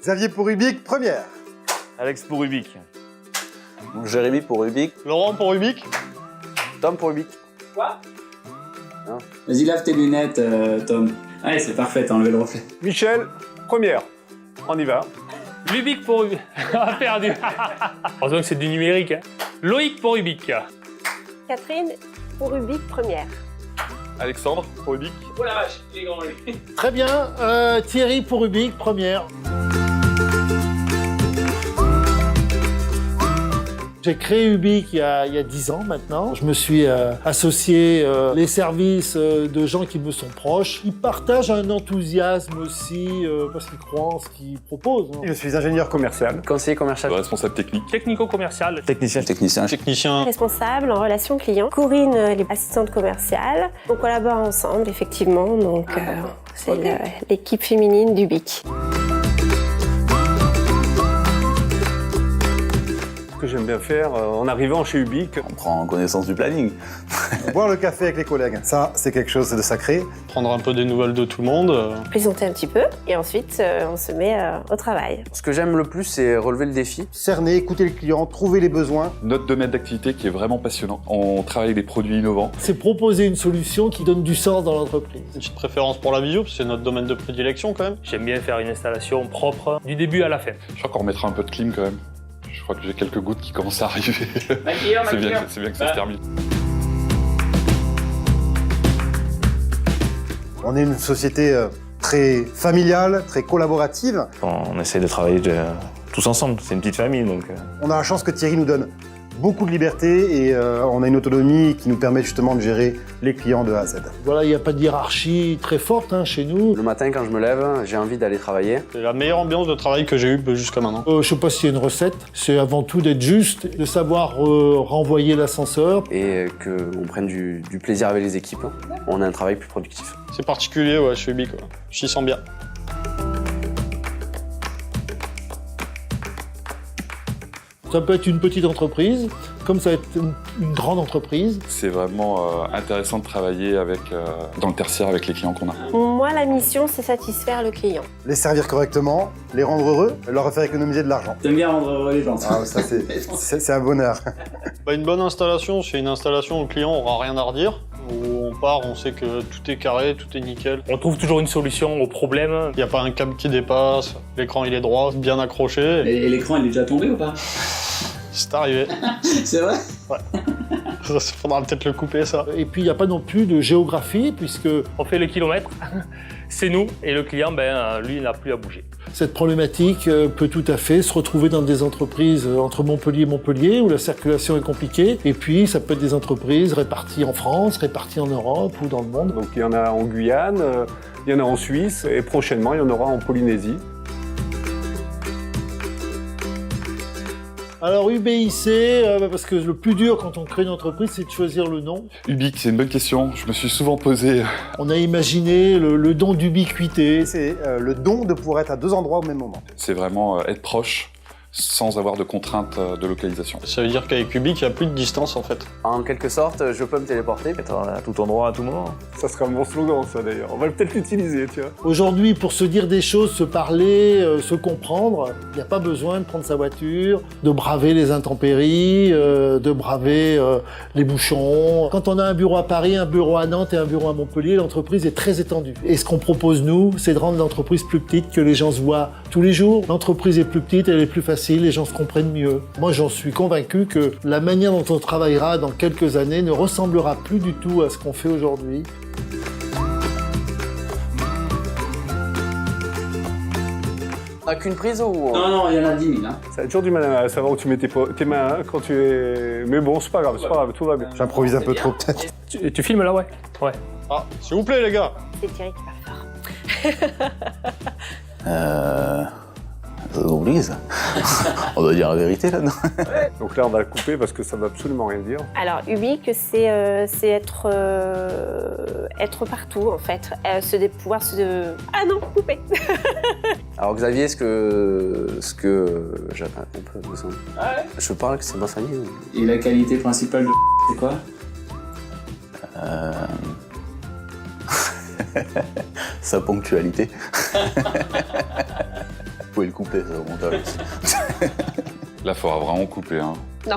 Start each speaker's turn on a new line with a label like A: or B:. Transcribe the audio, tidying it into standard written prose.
A: Xavier pour Rubik, première.
B: Alex pour Rubik.
C: Jérémy pour Rubik.
D: Laurent pour Rubik.
C: Tom pour Rubik.
E: Quoi? Vas-y, lave tes lunettes, Tom. Allez, c'est parfait, t'as enlevé le reflet.
D: Michel, première. On y va.
B: Rubik pour Rubik. Ah, perdu. Heureusement que c'est du numérique. Hein. Loïc pour Rubik.
F: Catherine pour Rubik, première.
D: Alexandre pour Rubik.
E: Oh la vache, il est grand lui.
G: Très bien, Thierry pour Rubik, première. J'ai créé Rubik il y a 10 ans maintenant. Je me suis associé les services de gens qui me sont proches. Ils partagent un enthousiasme aussi parce qu'ils croient en ce qu'ils proposent. Hein.
D: Je suis ingénieur commercial.
C: Conseiller commercial.
H: Responsable technique.
B: Technico-commercial.
C: Technicien. Technicien.
D: Technicien.
F: Responsable en relations clients. Corinne, les assistantes commerciales. On collabore ensemble, effectivement. Donc, c'est l'équipe féminine du BIC.
D: Ce que j'aime bien faire en arrivant chez Rubik.
C: On prend connaissance du planning.
A: Boire le café avec les collègues, ça c'est quelque chose de sacré.
D: Prendre un peu des nouvelles de tout le monde.
F: Plaisanter un petit peu. Et ensuite, on se met au travail.
C: Ce que j'aime le plus, c'est relever le défi.
A: Cerner, écouter le client, trouver les besoins.
H: Notre domaine d'activité qui est vraiment passionnant. On travaille avec des produits innovants.
G: C'est proposer une solution qui donne du sens dans l'entreprise.
D: Une petite préférence pour la visio, parce que c'est notre domaine de prédilection quand même.
B: J'aime bien faire une installation propre du début à la fin.
H: Je crois qu'on remettra un peu de clim quand même. Je crois que j'ai quelques gouttes qui commencent à arriver. C'est bien que ça se termine.
A: On est une société très familiale, très collaborative.
I: On essaie de travailler tous ensemble, c'est une petite famille donc...
A: On a la chance que Thierry nous donne beaucoup de liberté et on a une autonomie qui nous permet justement de gérer les clients de A à Z.
G: Voilà, il n'y a pas de hiérarchie très forte hein, chez nous.
C: Le matin, quand je me lève, j'ai envie d'aller travailler.
D: C'est la meilleure ambiance de travail que j'ai eue jusqu'à maintenant.
G: Je sais pas s'il y a une recette, c'est avant tout d'être juste, de savoir renvoyer l'ascenseur.
C: Et qu'on prenne du plaisir avec les équipes. On a un travail plus productif.
D: C'est particulier, ouais, chez Rubik. Ouais. J'y sens bien.
G: Ça peut être une petite entreprise, comme ça peut être une grande entreprise.
H: C'est vraiment intéressant de travailler dans le tertiaire avec les clients qu'on a.
F: Moi, la mission, c'est satisfaire le client.
A: Les servir correctement, les rendre heureux, leur faire économiser de l'argent.
E: T'aimes bien rendre heureux les gens.
A: Ah, ça c'est un bonheur.
D: Une bonne installation, c'est une installation où le client aura rien à redire. Où on part, on sait que tout est carré, tout est nickel.
B: On trouve toujours une solution au problème.
D: Il n'y a pas un câble qui dépasse, l'écran il est droit, bien accroché.
E: Et l'écran, il est déjà tombé ou pas?
D: C'est arrivé.
E: C'est vrai?
D: Ouais. Il faudra peut-être le couper, ça.
G: Et puis il n'y a pas non plus de géographie, puisque
B: On fait le kilomètre, c'est nous, et le client, lui, il n'a plus à bouger.
G: cette problématique peut tout à fait se retrouver dans des entreprises entre Montpellier et Montpellier, où la circulation est compliquée. Et puis ça peut être des entreprises réparties en France, réparties en Europe ou dans le monde.
D: Donc il y en a en Guyane, il y en a en Suisse, et prochainement il y en aura en Polynésie.
G: Alors UBIC, parce que le plus dur quand on crée une entreprise, c'est de choisir le nom.
H: Ubique, c'est une bonne question. Je me suis souvent posé.
G: On a imaginé le don d'ubiquité.
A: C'est le don de pouvoir être à deux endroits au même moment.
H: C'est vraiment être proche sans avoir de contraintes de localisation.
D: Ça veut dire qu'avec Rubik, il n'y a plus de distance en fait.
C: En quelque sorte, je peux me téléporter.
I: Être à tout endroit, à tout moment.
D: Ça sera mon slogan, ça d'ailleurs. On va peut-être l'utiliser, tu vois.
G: Aujourd'hui, pour se dire des choses, se parler, se comprendre, il n'y a pas besoin de prendre sa voiture, de braver les intempéries, de braver les bouchons. Quand on a un bureau à Paris, un bureau à Nantes et un bureau à Montpellier, l'entreprise est très étendue. Et ce qu'on propose, nous, c'est de rendre l'entreprise plus petite, que les gens se voient tous les jours. L'entreprise est plus petite, elle est plus facile, les gens se comprennent mieux. Moi, j'en suis convaincu que la manière dont on travaillera dans quelques années ne ressemblera plus du tout à ce qu'on fait aujourd'hui.
C: Ah, qu'une prise ou...
E: Non, il y en a 10 000. Hein.
D: Ça a toujours du mal à savoir où tu mets tes mains hein, quand tu es... Mais bon, c'est pas grave, tout va bien.
A: J'improvise un peu trop peut-être.
B: Tu filmes là, ouais. Ouais.
D: Ah, s'il vous plaît les gars.
F: C'est Thierry qui parle fort.
C: Ça oublie ça. On doit dire la vérité là, non?
D: Donc là, on va le couper parce que ça ne veut absolument rien dire.
F: Alors, Ubique, c'est être partout, en fait. Pouvoir se... Ah non, couper.
C: Alors Xavier, ce que j'attends un peu, me semble. Je parle que c'est ma famille.
E: Et la qualité principale de c'est quoi?
C: Sa ponctualité.
J: pouvez le couper, ça, au montage.
H: Là, il faudra vraiment couper. Hein.
F: Non.